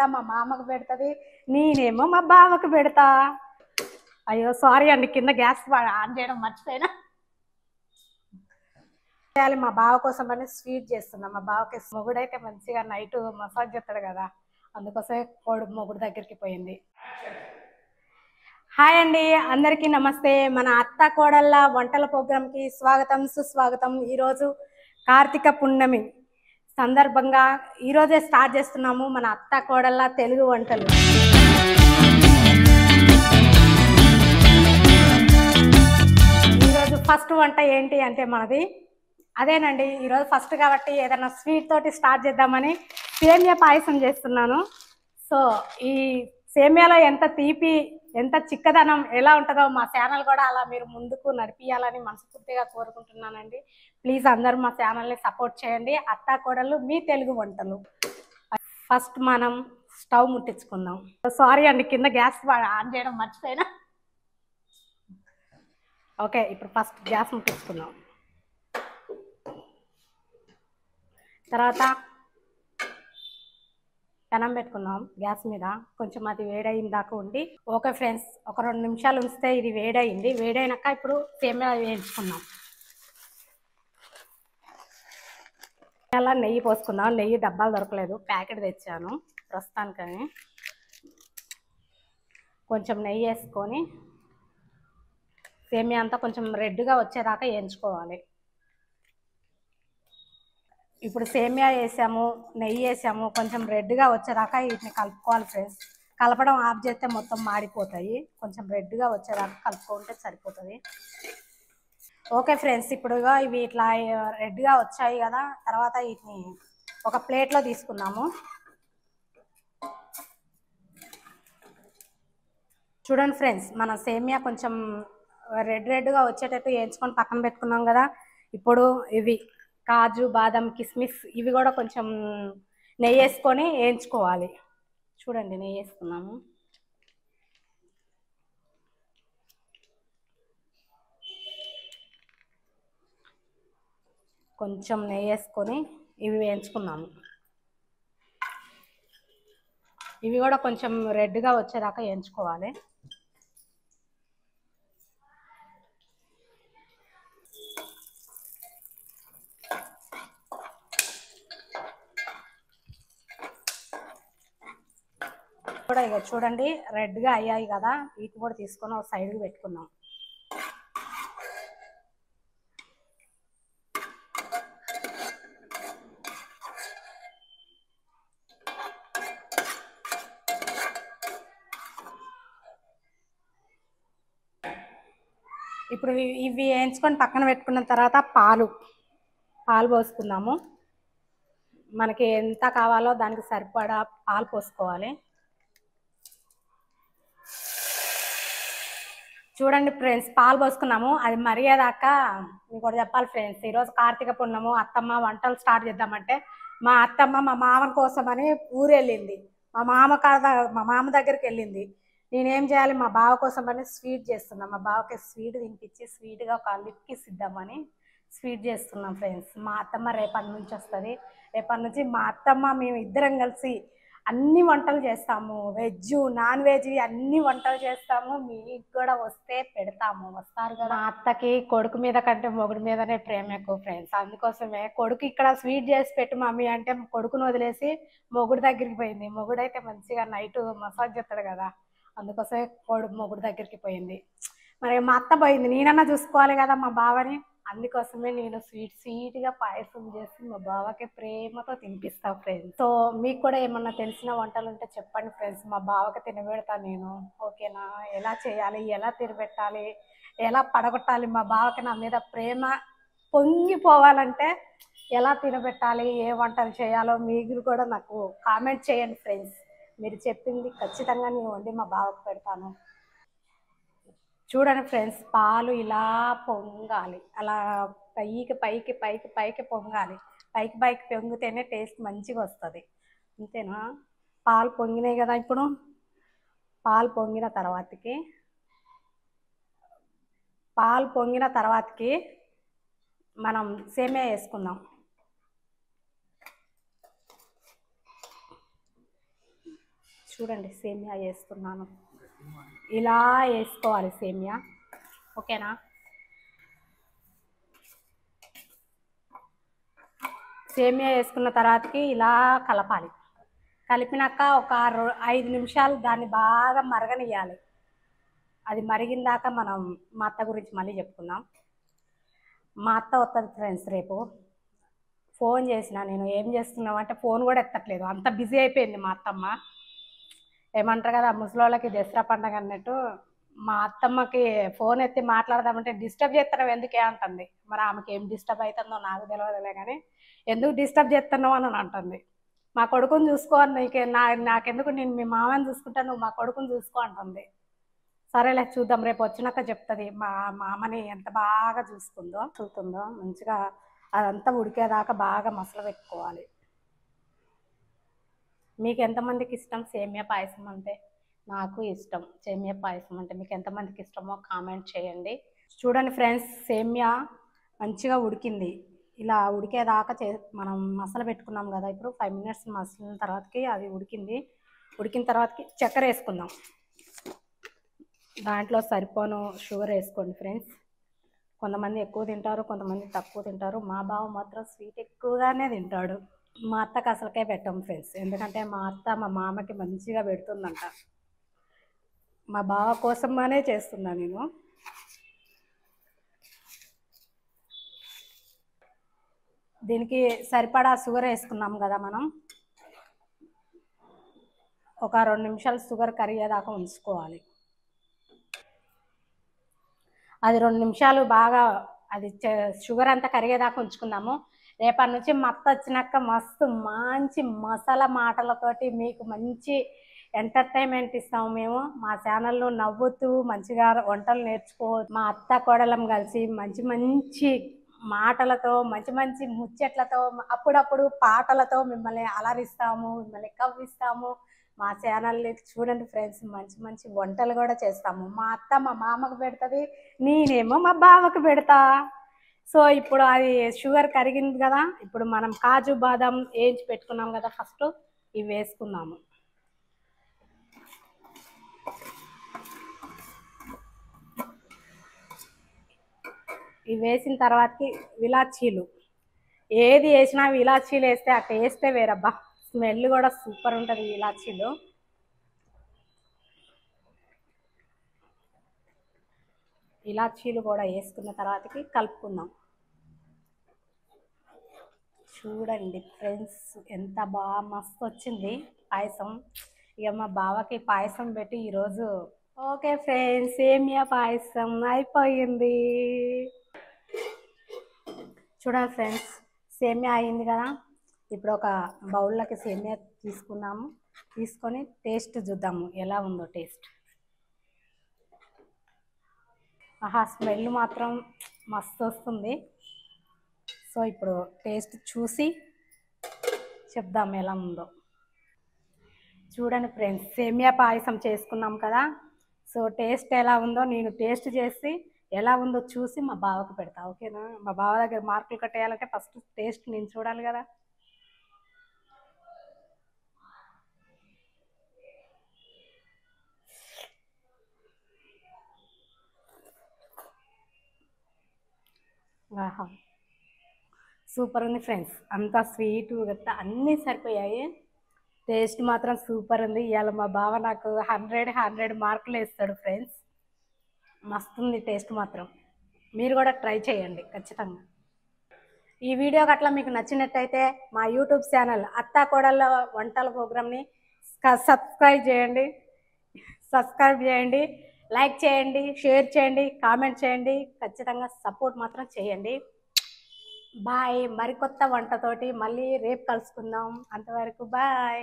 అత్త మా మామకు పెడుతుంది, నేనేమో మా బావకు పెడతా. అయ్యో సారీ అండి, కింద గ్యాస్ ఆన్ చేయడం మర్చిపోయినా. మా బావ కోసం అని స్వీట్ చేస్తున్నా. మా బావకి మొగుడైతే మంచిగా నైట్ మసాజ్ చేస్తాడు కదా, అందుకోసమే మొగుడు దగ్గరికి పోయింది. హాయ్ అండి, అందరికీ నమస్తే. మన అత్త కోడళ్ళ వంటల ప్రోగ్రాంకి స్వాగతం సుస్వాగతం. ఈరోజు కార్తీక పున్నమి సందర్భంగా ఈరోజే స్టార్ట్ చేస్తున్నాము మన అత్త కోడళ్ళ తెలుగు వంటలు. ఈరోజు ఫస్ట్ వంట ఏంటి అంటే మనది అదేనండి. ఈరోజు ఫస్ట్ కాబట్టి ఏదైనా స్వీట్ తోటి స్టార్ట్ చేద్దామని సేమియా పాయసం చేస్తున్నాను. సో ఈ సేమియాలో ఎంత తీపి ఎంత చిక్కదనం ఎలా ఉంటుందో మా ఛానల్ కూడా అలా మీరు ముందుకు నడిపియాలని మనస్ఫూర్తిగా కోరుకుంటున్నానండి. ప్లీజ్ అందరూ మా ఛానల్ని సపోర్ట్ చేయండి. అత్తా కోడళ్ళు మీ తెలుగు వంటలు. ఫస్ట్ మనం స్టవ్ ముట్టించుకుందాం. సారీ అండి, కింద గ్యాస్ ఆన్ చేయడం మర్చిపోయినా. ఓకే, ఇప్పుడు ఫస్ట్ గ్యాస్ ముట్టించుకుందాం. తర్వాత పెనం పెట్టుకుందాం గ్యాస్ మీద. కొంచెం అది వేడైన దాకా ఉండి. ఓకే ఫ్రెండ్స్, ఒక 2 నిమిషాలు ఉంచితే ఇది వేడైంది. వేడైనాక ఇప్పుడు సేమియా వేయించుకుందాం. అలా నెయ్యి పోసుకుందాం. నెయ్యి డబ్బాలు దొరకలేదు, ప్యాకెట్ తెచ్చాను ప్రస్తుతానికని. కొంచెం నెయ్యి వేసుకొని సేమియా అంతా కొంచెం రెడ్గా వచ్చేదాకా వేయించుకోవాలి. ఇప్పుడు సేమియా వేసాము, నెయ్యి వేసాము, కొంచెం రెడ్గా వచ్చేదాకా వీటిని కలుపుకోవాలి ఫ్రెండ్స్. కలపడం ఆఫ్ చేస్తే మొత్తం మాడిపోతాయి. కొంచెం రెడ్గా వచ్చేదాకా కలుపుకుంటే సరిపోతుంది. ఓకే ఫ్రెండ్స్, ఇప్పుడుగా ఇవి ఇట్లా రెడ్గా వచ్చాయి కదా. తర్వాత వీటిని ఒక ప్లేట్లో తీసుకున్నాము. చూడండి ఫ్రెండ్స్, మన సేమియా కొంచెం రెడ్గా వచ్చేటట్టు వేయించుకొని పక్కన పెట్టుకున్నాం కదా. ఇప్పుడు ఇవి కాజు బాదం కిస్మిస్ ఇవి కూడా కొంచెం నెయ్యి వేసుకొని వేయించుకోవాలి. చూడండి, నెయ్యి వేసుకున్నాము. కొంచెం నెయ్యి వేసుకొని ఇవి వేయించుకున్నాము. ఇవి కూడా కొంచెం రెడ్గా వచ్చేదాకా వేయించుకోవాలి. కూడా ఇక చూడండి రెడ్గా అయ్యాయి కదా. వీటిని కూడా తీసుకొని ఒక సైడ్కి పెట్టుకున్నాం. ఇప్పుడు ఇవి వేయించుకొని పక్కన పెట్టుకున్న తర్వాత పాలు పోసుకుందాము. మనకి ఎంత కావాలో దానికి సరిపడా పాలు పోసుకోవాలి. చూడండి ఫ్రెండ్స్, పాలు పోసుకున్నాము. అది మరిగేదాకా మీకు కూడా చెప్పాలి ఫ్రెండ్స్. ఈరోజు కార్తీక పున్నము, అత్తమ్మ వంటలు స్టార్ట్ చేద్దామంటే మా అత్తమ్మ మా మామ కోసమని ఊరు వెళ్ళింది. మా మామ దగ్గరికి వెళ్ళింది. నేనేం చేయాలి, మా బావ కోసం అని స్వీట్ చేస్తున్నా. మా బావకి స్వీట్ తినిపించి స్వీట్గా ఒక లిప్కి ఇద్దామని స్వీట్ చేస్తున్నాం ఫ్రెండ్స్. మా అత్తమ్మ రేపటి నుంచి వస్తుంది. రేపటి నుంచి మా అత్తమ్మ మేము ఇద్దరం కలిసి అన్ని వంటలు చేస్తాము. వెజ్ నాన్ వెజ్ అన్ని వంటలు చేస్తాము. మీకు కూడా వస్తే పెడతాము. వస్తారు కదా. మా అత్తకి కొడుకు మీద కంటే మొగుడు మీదనే ప్రేమ ఎక్కువ ఫ్రెండ్స్. అందుకోసమే కొడుకు ఇక్కడ స్వీట్ చేసి పెట్టు మమ్మీ అంటే కొడుకును వదిలేసి మొగుడు దగ్గరికి పోయింది. మొగుడు అయితే మంచిగా నైట్ మసాజ్ చేస్తాడు కదా, అందుకోసమే మొగుడు దగ్గరికి పోయింది. మరి మా అత్త పోయింది, నేనన్నా చూసుకోవాలి కదా మా బావని. అందుకోసమే నేను స్వీట్గా పాయసం చేసి మా బావకి ప్రేమతో తినిపిస్తా ఫ్రెండ్స్. సో మీకు కూడా ఏమన్నా తెలిసిన వంటలు ఉంటే చెప్పండి ఫ్రెండ్స్, మా బావకి తినబెడతా నేను. ఓకేనా? ఎలా చేయాలి, ఎలా తినబెట్టాలి, ఎలా పడగొట్టాలి, మా బావకి నా మీద ప్రేమ పొంగిపోవాలంటే ఎలా తినబెట్టాలి, ఏ వంటలు చేయాలో మీరు కూడా నాకు కామెంట్ చేయండి ఫ్రెండ్స్. మీరు చెప్పింది ఖచ్చితంగా నేను వండి మా బావకు పెడతాను. చూడండి ఫ్రెండ్స్, పాలు ఇలా పొంగాలి. అలా పైకి పొంగాలి. పైకి పొంగితేనే టేస్ట్ మంచిగా వస్తుంది. అంతేనా? పాలు పొంగినాయి కదా. ఇప్పుడు పాలు పొంగిన తర్వాతకి మనం సేమియా వేసుకుందాం. చూడండి సేమియా వేస్తున్నాను. ఇలా వేసుకోవాలి సేమియా, ఓకేనా? సేమియా వేసుకున్న తర్వాతకి ఇలా కలపాలి. కలిపినాక ఒక 5 నిమిషాలు దాన్ని బాగా మరగనియాలి. అది మరిగిన దాకా మనం మా అత్త గురించి మళ్ళీ చెప్పుకుందాం. మా అత్త వస్తుంది ఫ్రెండ్స్ రేపు. ఫోన్ చేసిన నేను, ఏం చేస్తున్నావు అంటే ఫోన్ కూడా ఎత్తట్లేదు, అంత బిజీ అయిపోయింది మా అత్తమ్మ. ఏమంటారు కదా ముసలోళ్ళకి దసరా పండగ అన్నట్టు, మా అత్తమ్మకి ఫోన్ ఎత్తి మాట్లాడదామంటే డిస్టర్బ్ చేస్తున్నావు ఎందుకే అంటుంది. మరి ఆమెకి ఏం డిస్టర్బ్ అవుతుందో నాకు తెలియదులే కానీ ఎందుకు డిస్టర్బ్ చేస్తున్నావు అని అంటుంది. మా కొడుకుని చూసుకో, నాకెందుకు, నేను మీ మామని చూసుకుంటా, నువ్వు మా కొడుకుని చూసుకో అంటుంది. సరేలే చూద్దాం, రేపు వచ్చినాక చెప్తుంది మా మామని ఎంత బాగా చూస్తుందో. మంచిగా అదంతా ఉడికేదాకా బాగా మసలు పెట్టుకోవాలి. మీకు ఎంతమందికి ఇష్టం సేమియా పాయసం అంటే? నాకు ఇష్టం సేమియా పాయసం అంటే. మీకు ఎంతమందికి ఇష్టమో కామెంట్ చేయండి. చూడండి ఫ్రెండ్స్, సేమియా మంచిగా ఉడికింది. ఇలా ఉడికేదాకా మనం మసాలా పెట్టుకున్నాం కదా, ఇప్పుడు 5 మినిట్స్ మసిలిన తర్వాతకి అది ఉడికింది. ఉడికిన తర్వాతకి చక్కెర వేసుకుందాం. దాంట్లో సరిపోను షుగర్ వేసుకోండి ఫ్రెండ్స్. కొంతమంది ఎక్కువ తింటారు, కొంతమంది తక్కువ తింటారు. మా బావ మాత్రం స్వీట్ ఎక్కువగానే తింటాడు. మా అత్తకు అసలుకే పెట్టాం ఫ్రెండ్స్, ఎందుకంటే మా అత్త మా మామకి మంచిగా పెడుతుందంట. మా బావ కోసమనే చేస్తున్నా నేను. దీనికి సరిపడా షుగర్ వేసుకున్నాం కదా మనం. ఒక 2 నిమిషాలు షుగర్ కరిగేదాకా ఉంచుకోవాలి. అది 2 నిమిషాలు బాగా అది షుగర్ అంతా కరిగేదాకా ఉంచుకుందాము. రేపటి నుంచి మా అత్త వచ్చినాక మస్తు మంచి మసాలా మాటలతోటి మీకు మంచి ఎంటర్టైన్మెంట్ ఇస్తాము మేము. మా ఛానల్లో నవ్వుతూ మంచిగా వంటలు నేర్చుకో. మా అత్త కోడలం కలిసి మంచి మంచి మాటలతో, మంచి మంచి ముచ్చట్లతో, అప్పుడప్పుడు పాటలతో మిమ్మల్ని అలరిస్తాము, మిమ్మల్ని కవ్విస్తాము. మా ఛానల్ని చూడండి ఫ్రెండ్స్, మంచి మంచి వంటలు కూడా చేస్తాము. మా అత్త మా మామకు పెడుతుంది, నేనేమో మా బావకు పెడతా. సో ఇప్పుడు అది షుగర్ కరిగింది కదా, ఇప్పుడు మనం కాజు బాదం వేయించి పెట్టుకున్నాం కదా, ఫస్ట్ ఇవి వేసుకున్నాము. ఇవి వేసిన తర్వాతకి ఇలాచీలు, ఏది వేసినా ఇలాచీలు వేస్తే ఆ టేస్టే వేరబ్బా, స్మెల్ కూడా సూపర్ ఉంటుంది ఇలాచీలు. ఇలాచీలు కూడా వేసుకున్న తర్వాతకి కలుపుకుందాం. చూడండి ఫ్రెండ్స్, ఎంత బాగా మస్తు వచ్చింది పాయసం. ఇక మా బావకి పాయసం పెట్టి ఈరోజు. ఓకే ఫ్రెండ్స్, సేమియా పాయసం అయిపోయింది. చూడండి ఫ్రెండ్స్, సేమియా అయింది కదా. ఇప్పుడు ఒక బౌల్లోకి సేమియా తీసుకున్నాము. తీసుకొని టేస్ట్ చూద్దాము ఎలా ఉందో టేస్ట్. ఆహా, స్మెల్ మాత్రం మస్తు వస్తుంది. సో ఇప్పుడు టేస్ట్ చూసి చెప్దాం ఎలా ఉందో. చూడండి ఫ్రెండ్స్, సేమియా పాయసం చేసుకున్నాం కదా. సో టేస్ట్ ఎలా ఉందో నేను టేస్ట్ చేసి ఎలా ఉందో చూసి మా బావకు పెడతా, ఓకేనా? మా బావ దగ్గర మార్కులు కట్టేయాలంటే ఫస్ట్ టేస్ట్ నేను చూడాలి కదా. ఆహా, సూపర్ ఉంది ఫ్రెండ్స్, అంతా స్వీట్ గట్ట అన్నీ సరిపోయాయి. టేస్ట్ మాత్రం సూపర్ ఉంది. ఇవాళ మా బావ నాకు 100 మార్కులు వేస్తాడు ఫ్రెండ్స్. మస్తుంది టేస్ట్ మాత్రం. మీరు కూడా ట్రై చేయండి ఖచ్చితంగా. ఈ వీడియో గట్లా మీకు నచ్చినట్టయితే మా యూట్యూబ్ ఛానల్ అత్తా కోడళ్ళ వంటల ప్రోగ్రామ్ని సబ్స్క్రైబ్ చేయండి, లైక్ చేయండి, షేర్ చేయండి, కామెంట్ చేయండి. ఖచ్చితంగా సపోర్ట్ మాత్రం చేయండి. బాయ్. మరికొత్త వంటతోటి మళ్ళీ రేపు కలుసుకుందాం. అంతవరకు బాయ్.